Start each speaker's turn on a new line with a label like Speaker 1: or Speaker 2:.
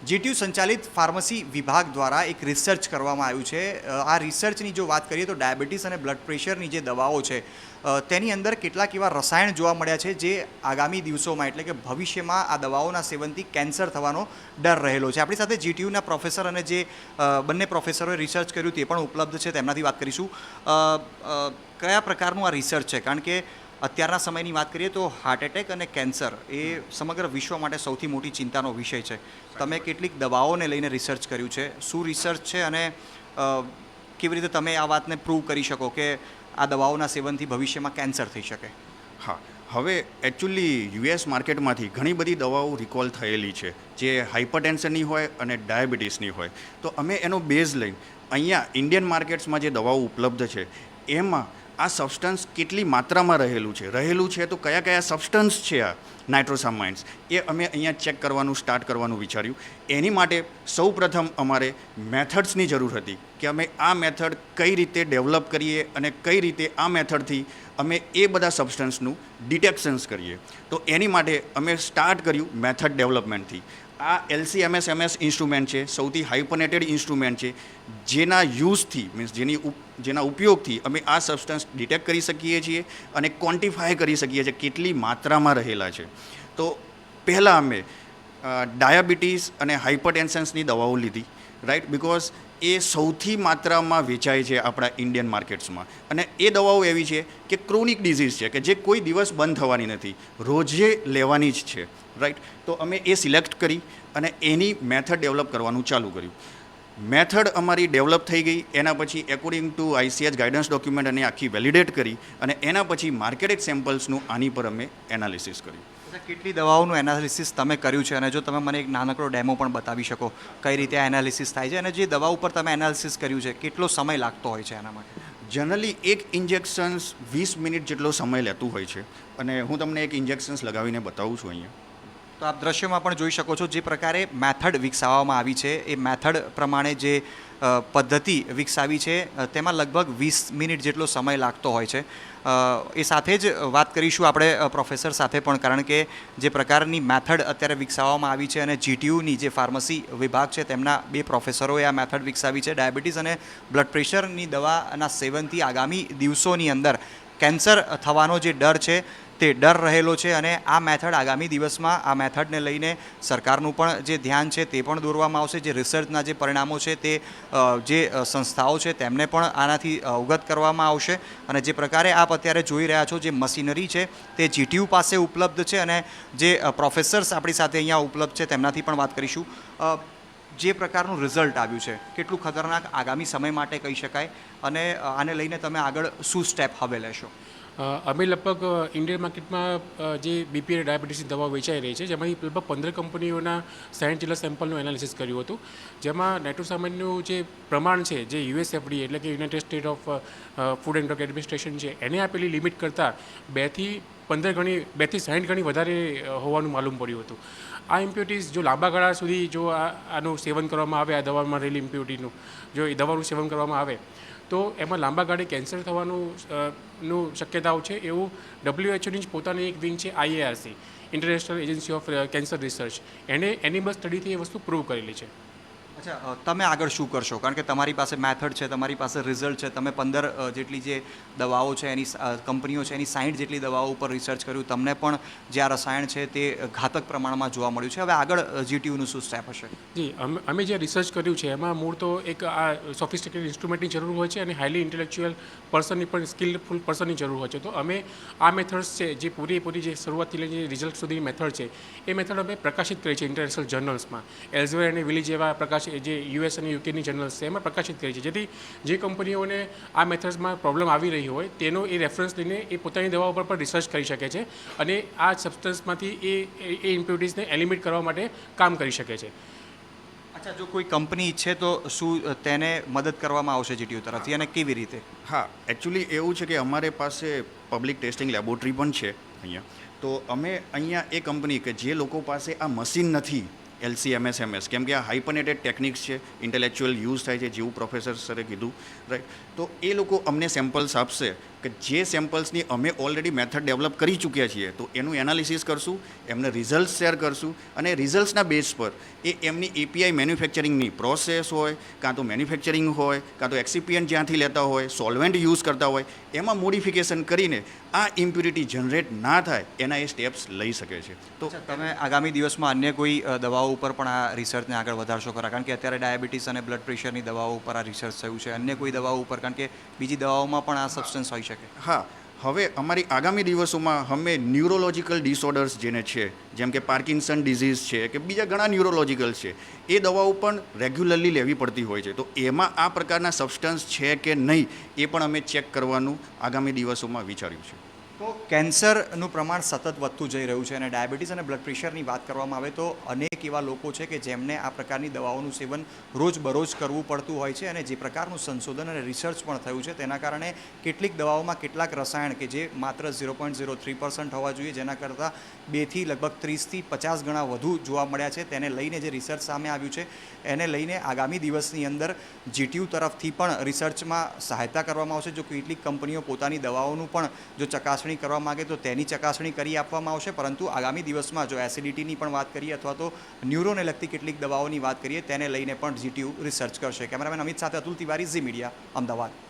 Speaker 1: GTU સંચાલિત pharmacy વિભાગ દ્વારા એક રિસર્ચ કરવામાં આવ્યું છે. આ રિસર્ચની જો વાત કરીએ તો ડાયાબિટીસ અને બ્લડ પ્રેશરની જે દવાઓ છે તેની અંદર કેટલાક એવા રસાયણ જોવા મળ્યા છે જે આગામી દિવસોમાં એટલે કે ભવિષ્યમાં આ દવાઓના સેવનથી કેન્સર થવાનો ડર રહેલો છે. આપણી સાથે જીટીયુના પ્રોફેસર અને જે બંને પ્રોફેસરોએ રિસર્ચ કર્યું તે પણ ઉપલબ્ધ છે, તેમનાથી વાત કરીશું. કયા પ્રકારનું આ રિસર્ચ છે? કારણ કે અત્યારના સમયની વાત કરીએ તો હાર્ટ એટેક અને કેન્સર એ સમગ્ર વિશ્વ માટે સૌથી મોટી ચિંતાનો વિષય છે. તમે કેટલીક દવાઓને લઈને રિસર્ચ કર્યું છે, શું રિસર્ચ છે અને કેવી રીતે તમે આ વાતને પ્રૂવ કરી શકો કે આ દવાઓના સેવનથી ભવિષ્યમાં કેન્સર થઈ શકે?
Speaker 2: હા, હવે એકચ્યુઅલી યુએસ માર્કેટમાંથી ઘણી બધી દવાઓ રિકોલ થયેલી છે જે હાઇપરટેન્શનની હોય અને ડાયાબિટીસની હોય. તો અમે એનો બેઝ લઈને અહીંયા ઇન્ડિયન માર્કેટ્સમાં જે દવાઓ ઉપલબ્ધ છે એમાં આ સબસ્ટન્સ કેટલી માત્રામાં રહેલું છે તો કયા કયા સબસ્ટન્સ છે આ નાઇટ્રોસામાઇન્સ એ અમે અહીંયા ચેક સ્ટાર્ટ કરવાનું વિચાર્યું. એની માટે સૌપ્રથમ અમારે મેથડ્સની જરૂર હતી કે અમે આ મેથડ કઈ રીતે ડેવલપ કરીએ અને કઈ રીતે આ મેથડથી અમે એ બધા સબસ્ટન્સનું ડિટેક્શન્સ કરીએ. તો એની માટે અમે સ્ટાર્ટ કર્યું મેથડ ડેવલપમેન્ટથી. આ LC-MS ઇન્સ્ટ્રુમેન્ટ છે, સૌથી હાઇપરનેટેડ ઇન્સ્ટ્રુમેન્ટ છે, જેના યુઝથી મીન્સ જેના ઉપયોગથી અમે આ સબસ્ટન્સ ડિટેક્ટ કરી શકીએ છીએ અને ક્વોન્ટિફાય કરી શકીએ છીએ કેટલી માત્રામાં રહેલા છે. તો પહેલાં અમે ડાયાબિટીસ અને હાઇપરટેન્શન્સની દવાઓ લીધી, રાઈટ, બિકોઝ એ સૌથી માત્રામાં વેચાય છે આપણા ઇન્ડિયન માર્કેટ્સમાં. અને એ દવાઓ એવી છે કે ક્રોનિક ડિઝીઝ છે કે જે કોઈ દિવસ બંધ થવાની નથી, રોજે લેવાની જ છે, રાઈટ. તો અમે એ સિલેક્ટ કરી અને એની મેથડ ડેવલપ કરવાનું ચાલુ કર્યું. મેથડ અમારી ડેવલપ થઈ ગઈ. એના પછી according to ICH guidance document અને આખી વેલિડેટ કરી અને એના પછી માર્કેટેડ સેમ્પલ્સનું આની પર અમે એનાલિસિસ કર્યું.
Speaker 1: કેટલી દવાઓનું એનાલિસિસ તમે કર્યું છે અને જો તમે મને એક નાનકડો ડેમો પણ બતાવી શકો કઈ રીતે આ એનાલિસિસ થાય છે અને જે દવા ઉપર તમે એનાલિસિસ કર્યું છે કેટલો સમય લાગતો હોય છે એના માટે?
Speaker 2: જનરલી એક ઇન્જેક્શન્સ 20 મિનિટ જેટલો સમય લેતું હોય છે અને હું તમને એક ઇન્જેક્શન્સ લગાવીને બતાવું છું અહીંયા.
Speaker 1: તો આપ દ્રશ્યમાં પણ જોઈ શકો છો જે પ્રકારે મેથડ વિકસાવવામાં આવી છે એ મેથડ પ્રમાણે જે પદ્ધતિ વિકસાવી છે તેમાં લગભગ 20 મિનિટ જેટલો સમય લાગતો હોય છે. એ સાથે જ વાત કરીશું આપણે પ્રોફેસર સાથે પણ, કારણ કે જે પ્રકારની મેથડ અત્યારે વિકસાવવામાં આવી છે અને જીટીયુની જે ફાર્મસી વિભાગ છે તેમના બે પ્રોફેસરોએ આ મેથડ વિકસાવી છે. ડાયાબિટીસ અને બ્લડ પ્રેશરની દવાના સેવનથી આગામી દિવસોની અંદર કેન્સર થવાનો જે ડર છે તે ડર રહેલો છે અને આ મેથડ આગામી દિવસમાં આ મેથડને લઈને સરકારનું પણ જે ધ્યાન છે તે પણ દોરવામાં આવશે. જે રિસર્ચના જે પરિણામો છે તે જે સંસ્થાઓ છે તેમને પણ આનાથી અવગત કરવામાં આવશે. અને જે પ્રકારે આપ અત્યારે જોઈ રહ્યા છો જે મશીનરી છે તે જીટીયુ પાસે ઉપલબ્ધ છે અને જે પ્રોફેસર્સ આપણી સાથે અહીંયા ઉપલબ્ધ છે તેમનાથી પણ વાત કરીશું. જે પ્રકારનું રિઝલ્ટ આવ્યું છે કેટલું ખતરનાક આગામી સમય માટે કહી શકાય અને આને લઈને તમે આગળ શું સ્ટેપ હવે લેશો?
Speaker 3: અમે લગભગ ઇન્ડિયન માર્કેટમાં જે બીપી અને ડાયાબિટીસની દવા વેચાઈ રહી છે જેમાંથી લગભગ 15 કંપનીઓના 60 જેટલા સેમ્પલનું એનાલિસિસ કર્યું હતું, જેમાં નાઇટ્રોસામાઇનનું જે પ્રમાણ છે જે USFDA એટલે કે United state of food and drug administration છે એને આપેલી લિમિટ કરતાં 2 થી 60 ગણી વધારે હોવાનું માલુમ પડ્યું હતું. આ ઇમ્પ્યોરિટીઝ જો લાંબા ગાળા સુધી જો આનું સેવન કરવામાં આવે, આ દવામાં રહેલી ઇમ્પ્યોરિટીનું જો એ દવાનું સેવન કરવામાં આવે તો એમાં લાંબા ગાળે કેન્સર થવાનું શક્યતાઓ છે એવું WHOની જ પોતાની એક વિંગ છે IARC, international agency of cancer research, એને એનિમલ સ્ટડીથી એ વસ્તુ પ્રૂવ કરેલી છે.
Speaker 1: અચ્છા, તમે આગળ શું કરશો? કારણ કે તમારી પાસે મેથડ છે, તમારી પાસે રિઝલ્ટ છે, તમે 15 જેટલી જે દવાઓ છે એની કંપનીઓ છે એની 60 જેટલી દવાઓ ઉપર રિસર્ચ કર્યું, તમને પણ જે આ રસાયણ છે તે ઘાતક પ્રમાણમાં જોવા મળ્યું છે. હવે આગળ જીટીયુનું શું સ્ટેપ હશે?
Speaker 3: જી, અમે જે રિસર્ચ કર્યું છે એમાં મૂળ તો એક આ સોફિસ્ટિકેટેડ ઇન્સ્ટ્રુમેન્ટની જરૂર હોય છે અને હાઈલી ઇન્ટેલેક્ચ્યુઅલ પર્સનની પણ સ્કિલફુલ પર્સનની જરૂર હોય છે. તો અમે આ મેથડ્સ છે જે પૂરી જે શરૂઆતથી લઈને જે રિઝલ્ટ સુધીની મેથડ છે એ મેથડ અમે પ્રકાશિત કરી છે ઇન્ટરનેશનલ જર્નલ્સમાં. એલ્ઝવેર અને વિલી જેવા જે US અને UKની જર્નલ્સ છે એમાં પ્રકાશિત કરી છે, જેથી જે કંપનીઓને આ મેથડ્સમાં પ્રોબ્લેમ આવી રહી હોય તેનો એ રેફરન્સ લઈને એ પોતાની દવા ઉપર પણ રિસર્ચ કરી શકે છે અને આ સબસ્ટન્સમાંથી એ ઇમ્પ્યોરિટીઝને એલિમિનેટ કરવા માટે કામ કરી શકે છે.
Speaker 1: અચ્છા, જો કોઈ કંપની ઈચ્છે તો શું તેને મદદ કરવામાં આવશે જીટીયુ તરફથી અને કેવી રીતે?
Speaker 2: હા, એકચ્યુઅલી એવું છે કે અમારે પાસે પબ્લિક ટેસ્ટિંગ લેબોરેટરી પણ છે અહીંયા. તો અમે અહીંયા એ કંપની કે જે લોકો પાસે આ મશીન નથી LC-MS કેમ કે આ હાઇપરનેટેડ ટેકનિક્સ છે, ઇન્ટેલેક્ચ્યુઅલ યુઝ થાય છે જેવું પ્રોફેસર સરે કીધું, રાઈટ. તો એ લોકો અમને સેમ્પલ્સ આપશે કે જે સેમ્પલ્સની અમે ઓલરેડી મેથડ ડેવલપ કરી ચૂક્યા છીએ તો એનું એનાલિસિસ કરશું, એમને રિઝલ્ટ શેર કરશું અને રિઝલ્ટ્સના બેઝ પર એ એમની એપીઆઈ મેન્યુફેક્ચરિંગની પ્રોસેસ હોય, કાં તો મેન્યુફેક્ચરિંગ હોય, કાં તો એક્સિપિયન્ટ જ્યાંથી લેતા હોય, સોલ્વેન્ટ યુઝ કરતા હોય, એમાં મોડિફિકેશન કરીને આ ઇમ્પ્યુરિટી જનરેટ ના થાય એના એ સ્ટેપ્સ લઈ શકે છે. તો
Speaker 1: તમે આગામી દિવસમાં અન્ય કોઈ દવાઓ ઉપર પણ આ રિસર્ચને આગળ વધારશો ખરા? કારણ કે અત્યારે ડાયાબિટીસ અને બ્લડ પ્રેશરની દવાઓ ઉપર આ રિસર્ચ થયું છે, અન્ય કોઈ દવાઓ ઉપર? કારણ કે બીજી દવાઓમાં પણ આ સબસ્ટન્સ હોઈ શકે.
Speaker 2: હા, હવે અમારી આગામી દિવસોમાં અમે ન્યુરોલોજિકલ ડિસઓર્ડર્સ જેને છે, જેમ કે પાર્કિન્સન ડિઝીઝ છે કે બીજા ઘણા ન્યુરોલોજિકલ છે, એ દવાઓ પણ રેગ્યુલરલી લેવી પડતી હોય છે. તો એમાં આ પ્રકારના સબસ્ટન્સ છે કે નહીં એ પણ અમે ચેક કરવાનું આગામી દિવસોમાં વિચાર્યું છે.
Speaker 1: તો કેન્સરનું પ્રમાણ સતત વધતું જઈ રહ્યું છે અને ડાયાબિટીસ અને બ્લડ પ્રેશરની વાત કરવામાં આવે તો અનેક એવા લોકો છે કે જેમને આ પ્રકારની દવાઓનું સેવન રોજબરોજ કરવું પડતું હોય છે અને જે પ્રકારનું સંશોધન અને રિસર્ચ પણ થયું છે તેના કારણે કેટલીક દવાઓમાં કેટલાક રસાયણ કે જે માત્ર 0.03% હોવા જોઈએ જેના કરતાં 2થી લગભગ 30થી 50 ગણા વધુ જોવા મળ્યા છે. તેને લઈને જે રિસર્ચ સામે આવ્યું છે એને લઈને આગામી દિવસની અંદર જીટીયુ તરફથી પણ રિસર્ચમાં સહાયતા કરવામાં આવશે. જો કેટલીક કંપનીઓ પોતાની દવાઓનું પણ જો ચકાસણી કરવા માગે તો તેની ચકાસણી કરી આપવામાં આવશે. પરંતુ આગામી દિવસમાં જો એસિડિટીની પણ વાત કરીએ અથવા તો ન્યુરોને લગતી કેટલીક દવાઓની વાત કરીએ તેને લઈને પણ જીટીયુ રિસર્ચ કરશે. કેમેરામેન અમિત સાથે અતુલ તિવારી, ઝી મીડિયા, અમદાવાદ.